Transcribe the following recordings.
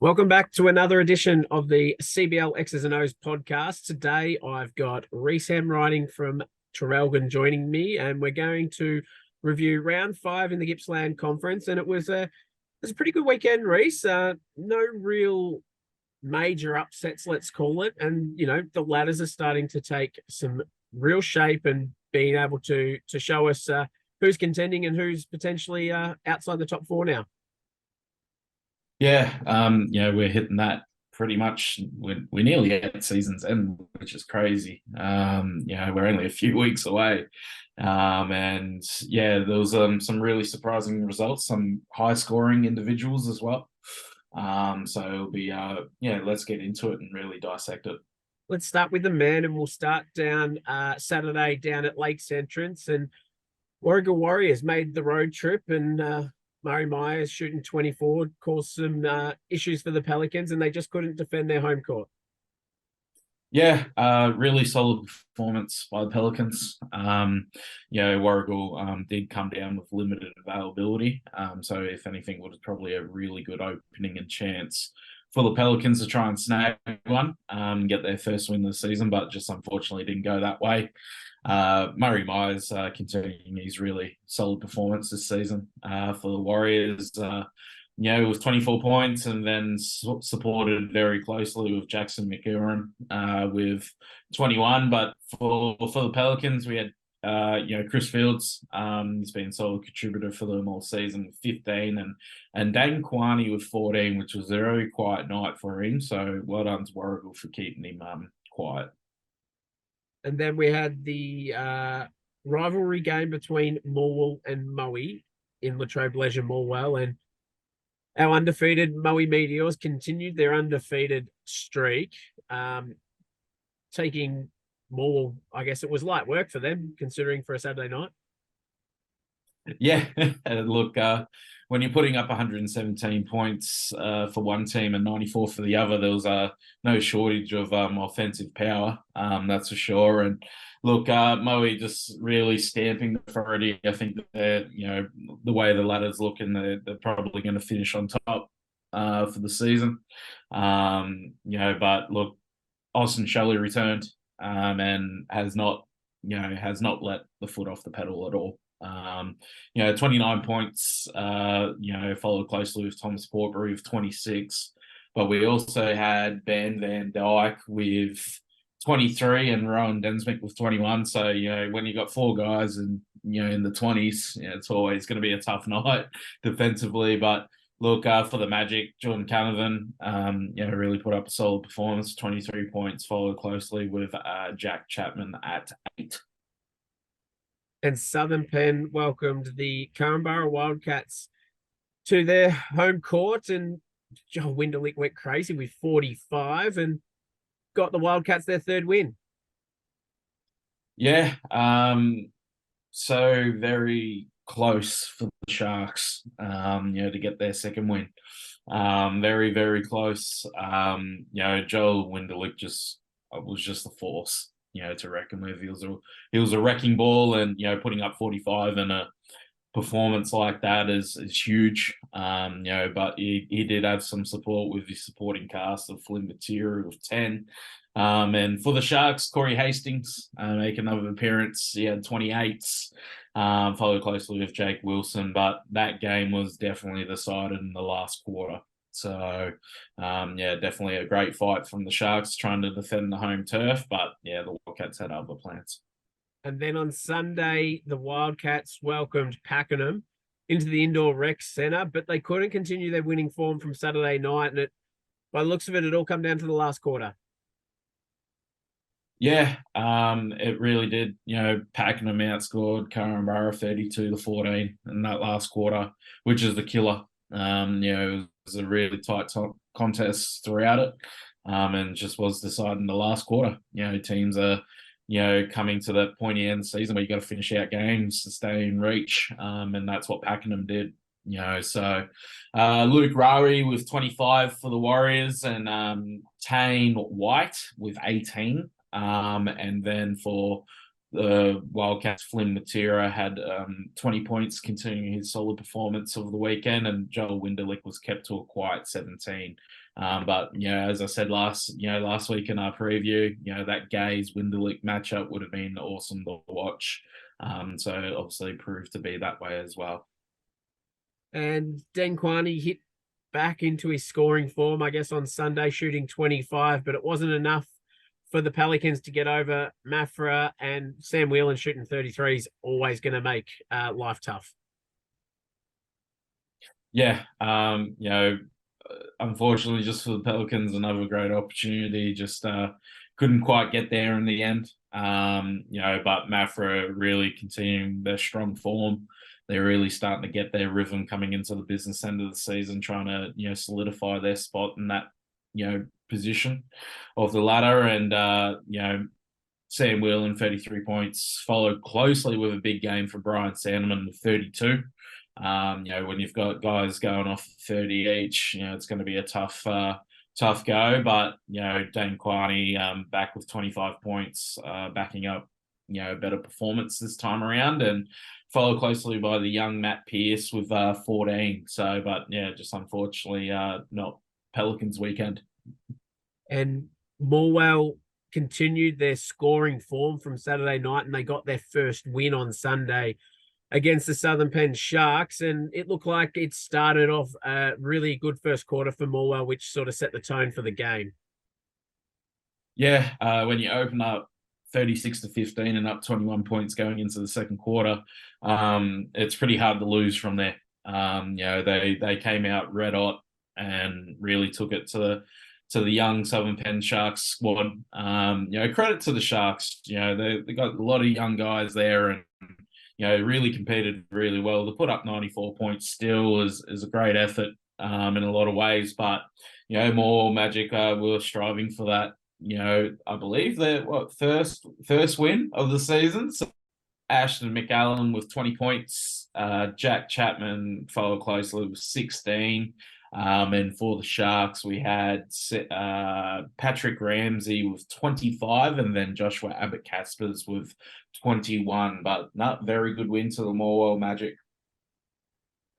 Welcome back to another edition of the CBL X's and O's podcast. Today I've got Reese Hamwriting from Traralgon joining me, and we're going to review round 5 in the Gippsland conference. And it was a pretty good weekend, Reese. No real major upsets, let's call it. And the ladders are starting to take some real shape and being able to show us who's contending and who's potentially outside the top 4 now. Yeah, we're hitting that pretty much. We're nearly at season's end, which is crazy. We're only a few weeks away. And yeah, there was some really surprising results, some high scoring individuals as well. So it'll be let's get into it and really dissect it. Let's start with the men, and we'll start down Saturday down at Lakes Entrance. And Warragul Warriors made the road trip, and Murray Myers shooting 24 caused some issues for the Pelicans, and they just couldn't defend their home court. Yeah, really solid performance by the Pelicans. Warragul did come down with limited availability. So if anything, it was probably a really good opening and chance for the Pelicans to try and snag one, get their first win of the season, but just unfortunately didn't go that way. Murray Myers continuing his really solid performance this season for the Warriors. It was 24 points, and then supported very closely with Jackson McEwen with 21. But for the Pelicans, we had Chris Fields. He's been a solid contributor for them all season with 15, and Dane Kwani with 14, which was a very quiet night for him. So well done to Warragul for keeping him quiet. And then we had the rivalry game between Morwell and Moe in Latrobe Leisure Morwell, and our undefeated Moe Meteors continued their undefeated streak, taking Morwell. I guess it was light work for them, considering for a Saturday night. Yeah, look, when you're putting up 117 points for one team and 94 for the other, there was no shortage of offensive power, that's for sure. And look, Moe just really stamping the authority. I think that the way the ladder's looking, they're probably going to finish on top for the season. But look, Austin Shelley returned and has not let the foot off the pedal at all. 29 points, followed closely with Thomas Portbury with 26. But we also had Ben Van Dyke with 23 and Rowan Densmick with 21. So, when you got 4 guys and, in the 20s, it's always going to be a tough night defensively. But look, for the Magic, Jordan Canavan, really put up a solid performance, 23 points, followed closely with Jack Chapman at 8. And Southern Penn welcomed the Carnborough Wildcats to their home court, and John Winderlick went crazy with 45 and got the Wildcats their 3rd win. Yeah, so very close for the Sharks, to get their 2nd win. Very, very close. Joel Winderlick was just a force, to reckon with. He was a wrecking ball, and putting up 45 in a performance like that is huge. But he did have some support with his supporting cast of Flynn Material with 10. And for the Sharks, Corey Hastings make another appearance. He had 28s, followed closely with Jake Wilson. But that game was definitely decided in the last quarter. So, definitely a great fight from the Sharks trying to defend the home turf. But, the Wildcats had other plans. And then on Sunday, the Wildcats welcomed Pakenham into the indoor rec centre, but they couldn't continue their winning form from Saturday night. And by the looks of it, it all come down to the last quarter. Yeah, it really did. Pakenham outscored Carnborough 32-14 in that last quarter, which is the killer. It was a really tight contest throughout it, and just was decided in the last quarter. Teams are, coming to that pointy end of the season where you got to finish out games to stay in reach, and that's what Pakenham did. So Luke Rari with 25 for the Warriors, and Tane White with 18. And then for the Wildcats, Flynn Matera had 20 points, continuing his solid performance over the weekend, and Joel Winderlich was kept to a quiet 17. But as I said last week in our preview, that Gaze Winderlich matchup would have been awesome to watch. So obviously proved to be that way as well. And Dan Kwani hit back into his scoring form, I guess, on Sunday, shooting 25, but it wasn't enough for the Pelicans to get over Mafra, and Sam Whelan shooting 33 is always going to make life tough. Yeah, unfortunately, just for the Pelicans, another great opportunity. Just couldn't quite get there in the end. But Mafra really continuing their strong form. They're really starting to get their rhythm coming into the business end of the season, trying to solidify their spot in that position of the ladder. And Sam Whelan 33 points, followed closely with a big game for Brian Sandeman with 32. When you've got guys going off 30 each, it's going to be a tough go. But Dane Kwani back with 25 points, backing up better performance this time around, and followed closely by the young Matt Pierce with 14. So, but just unfortunately not Pelicans weekend. And Morwell continued their scoring form from Saturday night, and they got their first win on Sunday against the Southern Penn Sharks. And it looked like it started off a really good first quarter for Morwell, which sort of set the tone for the game. Yeah, when you open up 36-15 and up 21 points going into the second quarter, it's pretty hard to lose from there. They came out red hot and really took it to the young Southern Penn Sharks squad. Credit to the Sharks. They got a lot of young guys there, and really competed really well. To put up 94 points still is a great effort in a lot of ways. But more Magic were striving for that. I believe their first win of the season. So Ashton McAllen with 20 points. Jack Chapman followed closely with 16. And for the Sharks, we had Patrick Ramsey with 25, and then Joshua Abbott-Caspers with 21. But not very good win to the Morwell Magic.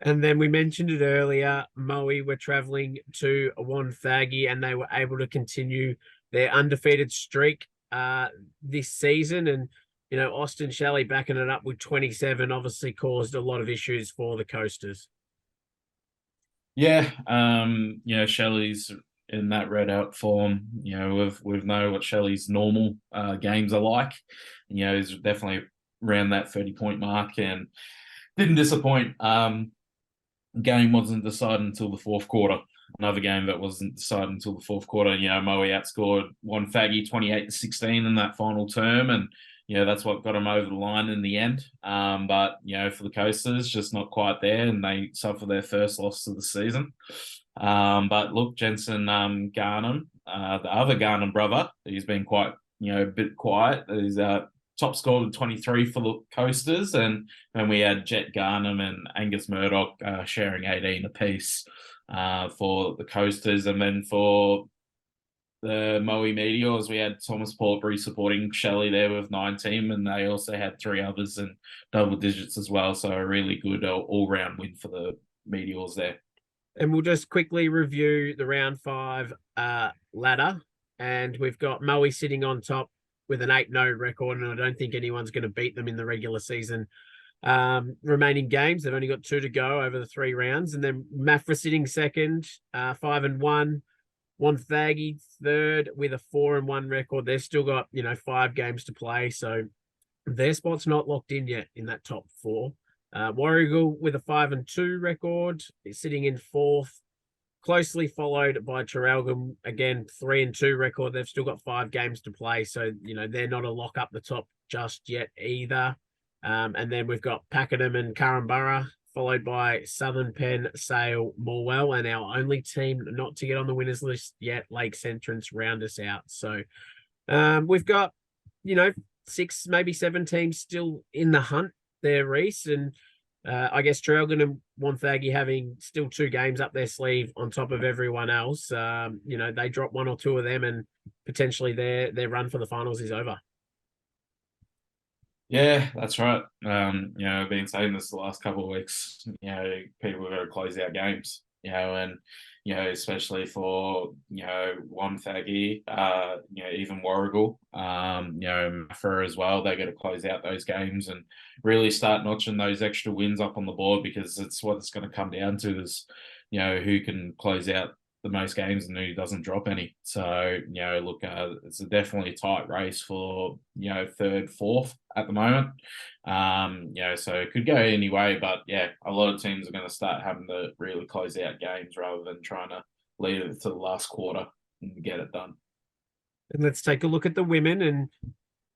And then we mentioned it earlier, Moe were traveling to Wonthaggi, and they were able to continue their undefeated streak this season. And Austin Shelley backing it up with 27 obviously caused a lot of issues for the Coasters. Yeah, Shelley's in that red out form. We've know what Shelley's normal games are like. He's definitely around that 30-point mark and didn't disappoint. Game wasn't decided until the fourth quarter. Another game that wasn't decided until the fourth quarter. Moe outscored Wonthaggi 28-16 in that final term, and that's what got them over the line in the end. But for the Coasters, just not quite there, and they suffer their first loss of the season. But look, Jensen Garnham, the other Garnham brother, he's been quite a bit quiet. He's top scorer with 23 for the Coasters, and we had Jet Garnham and Angus Murdoch sharing 18 apiece for the Coasters. And then for the Moe Meteors, we had Thomas Portbury supporting Shelley there with 19, and they also had 3 others in double digits as well. So a really good all-round win for the Meteors there. And we'll just quickly review the round 5 ladder. And we've got Moe sitting on top with an 8-0 record, and I don't think anyone's going to beat them in the regular season. Remaining games, they've only got 2 to go over the 3 rounds. And then Mafra sitting second, 5-1. Wonthaggi third with a 4-1 record. They've still got 5 games to play, so their spot's not locked in yet in that top 4. Warragul with a 5-2 record is sitting in 4th, closely followed by Traralgon, again 3-2 record. They've still got 5 games to play, so they're not a lock up the top just yet either. And then we've got Pakenham and Carramburra, followed by Southern Penn, Sale, Morwell, and our only team not to get on the winners list yet, Lakes Entrance, round us out. So we've got 6, maybe 7 teams still in the hunt there, Reese, and I guess Traralgon and Wonthaggi having still 2 games up their sleeve on top of everyone else. They drop 1 or 2 of them, and potentially their run for the finals is over. Yeah, that's right. I've been saying this the last couple of weeks. People got to close out games. And especially for Wonthaggi, even Warragul, Mafra as well. They got to close out those games and really start notching those extra wins up on the board, because it's what it's going to come down to is, who can close out the most games and who doesn't drop any. So, look, it's definitely a tight race for, third, fourth at the moment. So it could go any way, but yeah, a lot of teams are going to start having to really close out games rather than trying to lead it to the last quarter and get it done. And let's take a look at the women. And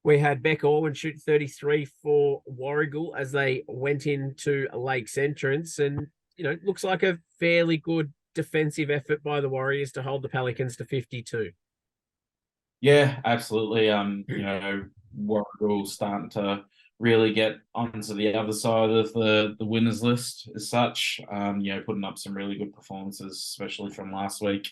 we had Beck Orwin shoot 33 for Warragul as they went into Lake's entrance. And, it looks like a fairly good defensive effort by the Warriors to hold the Pelicans to 52. Yeah, absolutely. Warragul starting to really get onto the other side of the winners list as such. Putting up some really good performances, especially from last week.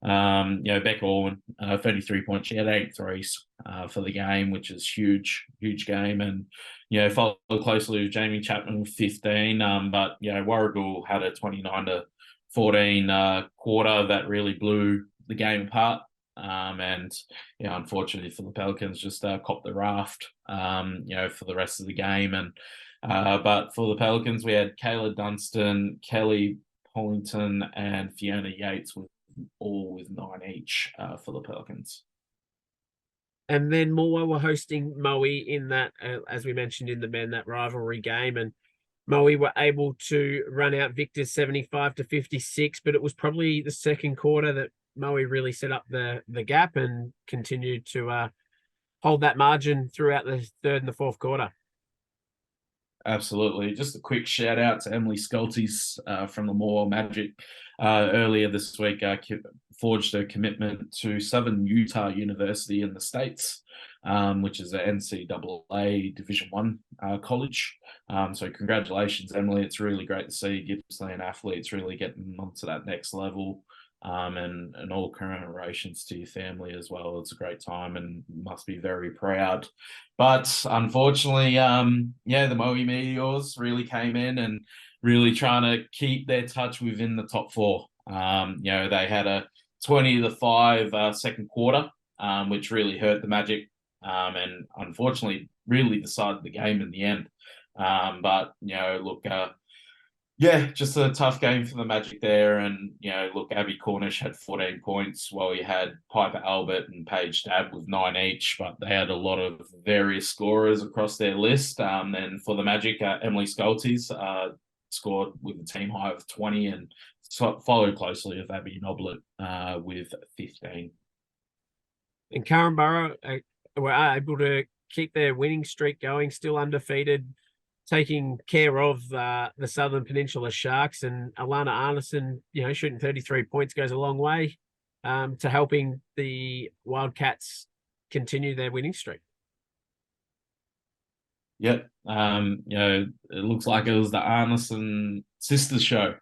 Beck Orwin, 33 points. She had 8 threes for the game, which is huge, huge game. And, followed closely with Jamie Chapman with 15. But, Warragul had a 29-14 quarter that really blew the game apart. And unfortunately for the Pelicans, just copped the raft, for the rest of the game. And but for the Pelicans, we had Kayla Dunstan, Kelly Pollington, and Fiona Yates all with 9 each for the Pelicans. And then Moa were hosting Moe in that, as we mentioned in the men, that rivalry game. And Moe were able to run out Victor's 75-56, but it was probably the second quarter that Moe really set up the gap and continued to hold that margin throughout the third and the fourth quarter. Absolutely. Just a quick shout out to Emily Skoltes from the Moore Magic. Earlier this week, forged a commitment to Southern Utah University in the States, which is an NCAA Division One college. So congratulations, Emily. It's really great to see Gippsland athletes really getting onto that next level. And all commemorations to your family as well. It's a great time and must be very proud. But unfortunately, the Moe Meteors really came in and really trying to keep their touch within the top four. They had a 20-5 second quarter, which really hurt the Magic, and unfortunately really decided the game in the end. But just a tough game for the Magic there. And, Abby Cornish had 14 points while you had Piper Albert and Paige Dabb with 9 each, but they had a lot of various scorers across their list. And for the Magic, Emily Skoltes scored with a team high of 20 and followed closely with Abby Noblet with 15. And Carinbara were able to keep their winning streak going, still undefeated, taking care of the Southern Peninsula Sharks. And Alana Arneson, shooting 33 points goes a long way to helping the Wildcats continue their winning streak. Yep. It looks like it was the Arneson sisters show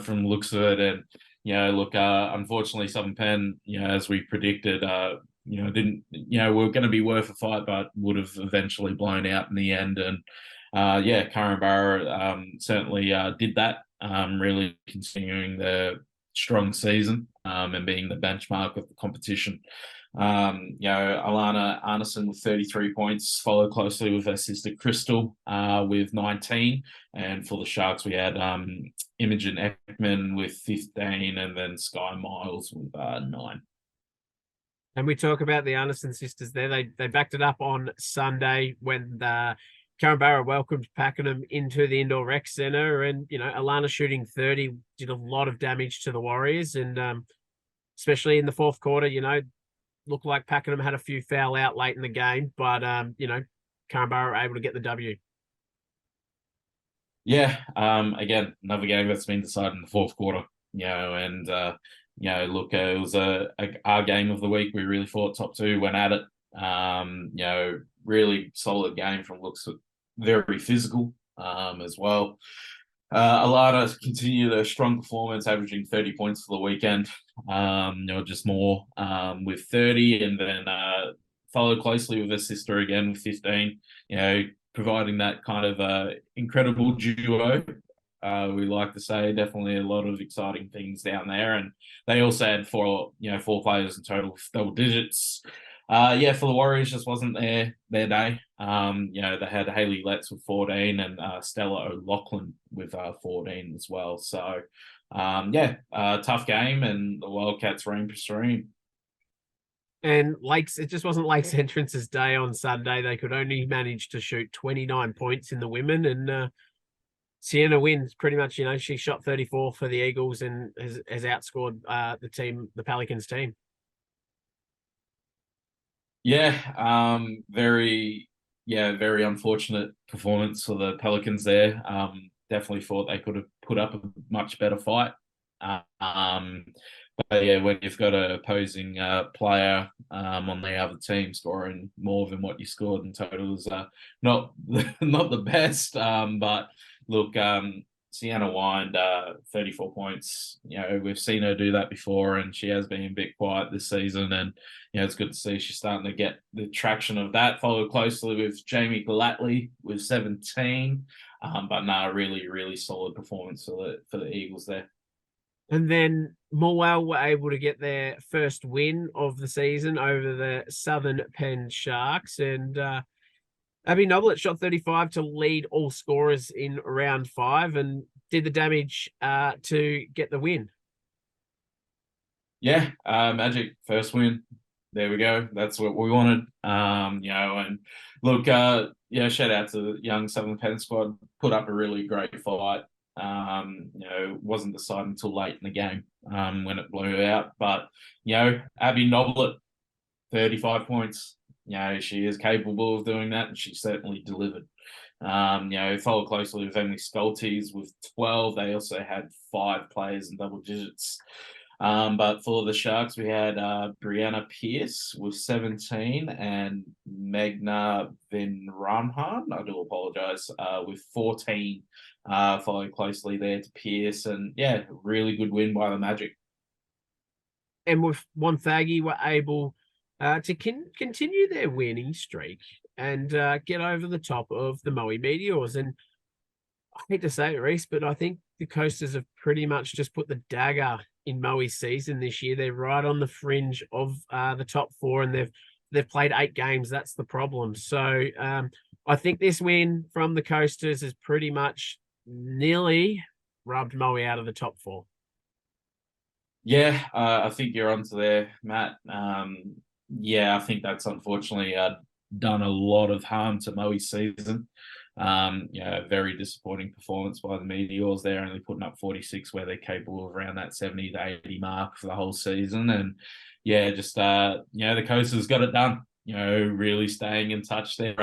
from the looks of it. And, unfortunately, Southern Penn, as we predicted, didn't, were going to be worth a fight, but would have eventually blown out in the end. And, Carinbara certainly did that, really continuing the strong season and being the benchmark of the competition. Alana Arneson with 33 points, followed closely with her sister Crystal with 19. And for the Sharks, we had Imogen Ekman with 15, and then Sky Miles with 9. And we talk about the Arneson sisters there. They backed it up on Sunday when the Carinbara welcomed Pakenham into the Indoor Rec Centre. And, Alana shooting 30 did a lot of damage to the Warriors. And especially in the fourth quarter, looked like Pakenham had a few foul out late in the game. But, Carinbara were able to get the W. Yeah, again, another game that's been decided in the fourth quarter, and, it was our game of the week. We really thought top two went at it. Really solid game from looks of very physical as well. Alana continued a strong performance, averaging 30 points for the weekend. Just more with 30, and then followed closely with her sister again with 15. providing that kind of incredible duo. We like to say definitely a lot of exciting things down there, and they also had four players in total with double digits. For the Warriors, just wasn't their day. They had Haley Letts with 14 and Stella O'Loughlin with 14 as well. So, tough game, and the Wildcats reign supreme. And Lakes, it just wasn't Lakes Entrance's day on Sunday. They could only manage to shoot 29 points in the women, and Sienna wins pretty much. She shot 34 for the Eagles and has outscored the Pelicans team. Very unfortunate performance for the Pelicans there. Definitely thought they could have put up a much better fight. But yeah, when you've got an opposing player on the other team scoring more than what you scored in total is not not the best. But look, Sienna whined 34 points. We've seen her do that before, and she has been a bit quiet this season. And it's good to see she's starting to get the traction of that. Followed closely with Jamie Gallatley with 17. Really, really solid performance for the Eagles there. And then Morwell were able to get their first win of the season over the Southern Penn Sharks. And Abby Noblet shot 35 to lead all scorers in round 5 and did the damage to get the win. Magic first win. There we go. That's what we wanted. And look, shout out to the young Southern Penn squad. Put up a really great fight. Wasn't decided until late in the game when it blew out. But, Abby Noblet, 35 points. She is capable of doing that, and she certainly delivered. Followed closely with Emily Scoltes with 12. They also had 5 players in double digits. But for the Sharks, we had Brianna Pierce with 17 and Megna Vinramhan, I do apologize, with 14. Followed closely there to Pierce. And really good win by the Magic. And with Wonthaggi were able to continue their winning streak and get over the top of the Moe Meteors. And I hate to say it, Reese, but I think the Coasters have pretty much just put the dagger in Moe's season this year. They're right on the fringe of the top 4, and they've played 8 games. That's the problem. So I think this win from the Coasters has pretty much nearly rubbed Moe out of the top 4. I think you're onto there, Matt. I think that's unfortunately done a lot of harm to Moe's season. Very disappointing performance by the Meteors there, only putting up 46 where they're capable of around that 70 to 80 mark for the whole season. And the Coasters got it done. Really staying in touch there.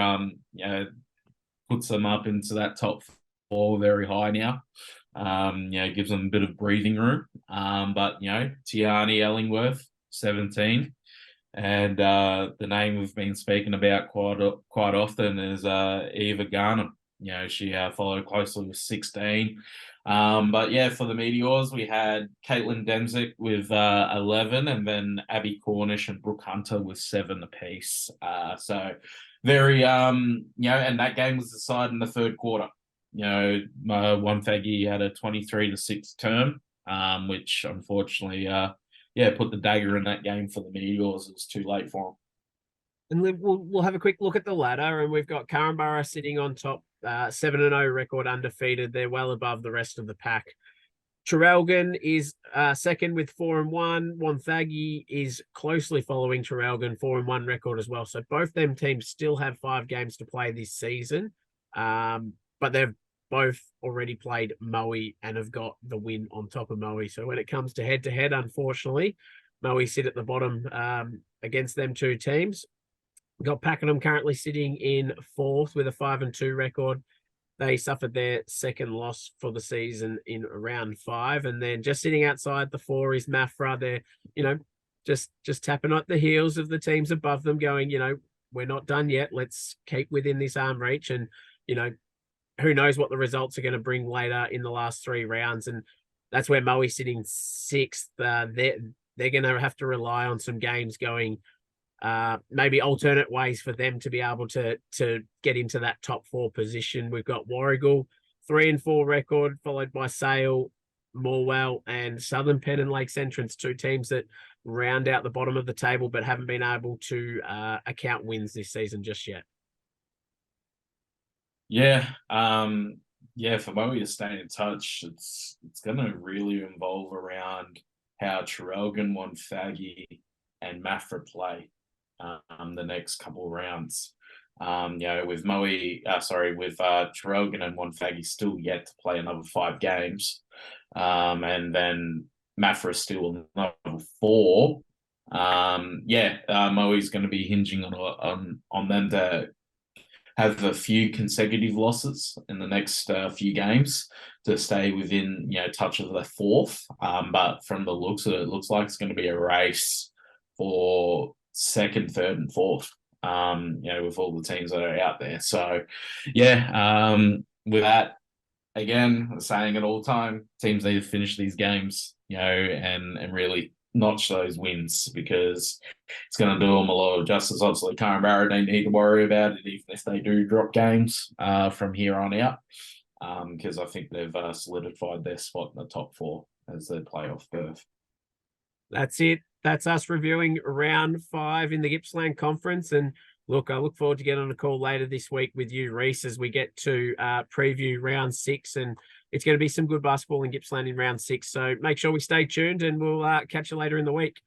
Puts them up into that top 4 very high now. Gives them a bit of breathing room. Tiani Ellingworth, 17. And the name we've been speaking about quite often is Eva Garnham. She followed closely with 16. For the Meteors, we had Caitlin Demzik with 11, and then Abby Cornish and Brooke Hunter with 7 apiece. Very, and that game was decided in the third quarter. Wonthaggi had a 23-6 term, which unfortunately, put the dagger in that game for the Meteors. It was too late for them. And we'll have a quick look at the ladder, and we've got Caranbara sitting on top, 7-0 record, undefeated. They're well above the rest of the pack. Traralgon is second with 4-1. Wonthaggi is closely following Traralgon, 4-1 record as well. So both them teams still have 5 games to play this season, but they've both already played Moe and have got the win on top of Moe. So when it comes to head-to-head, unfortunately, Moe sit at the bottom against them 2 teams. We've got Pakenham currently sitting in 4th with a 5-2 record. They suffered their second loss for the season in round 5. And then just sitting outside the 4 is Mafra. They're, just tapping at the heels of the teams above them going, we're not done yet. Let's keep within this arm reach. And, who knows what the results are going to bring later in the last 3 rounds. And that's where Moe's sitting 6th. They're going to have to rely on some games going maybe alternate ways for them to be able to get into that top 4 position. We've got Warragul, 3-4 record, followed by Sale, Morwell, and Southern Penn and Lakes Entrance, 2 teams that round out the bottom of the table but haven't been able to account wins this season just yet. Yeah, for Moe to stay in touch, it's going to really involve around how Traralgon, Wonthaggi, and Maffra play the next couple of rounds. With Traralgon and Wonthaggi still yet to play another 5 games, and then Maffra still another 4. Moe's going to be hinging on them to have a few consecutive losses in the next few games to stay within touch of the 4th. But from the looks of it, looks like it's going to be a race for 2nd, 3rd, and 4th. With all the teams that are out there. So, with that, again, I'm saying it all the time, teams need to finish these games, and really notch those wins, because it's going to do them a lot of justice. Obviously, Canberra don't need to worry about it, even if they do drop games from here on out, because I think they've solidified their spot in the top 4 as their playoff berth. That's it. That's us reviewing round 5 in the Gippsland Conference. And look, I look forward to getting on a call later this week with you, Reese, as we get to preview round 6. And it's going to be some good basketball in Gippsland in round 6. So make sure we stay tuned, and we'll catch you later in the week.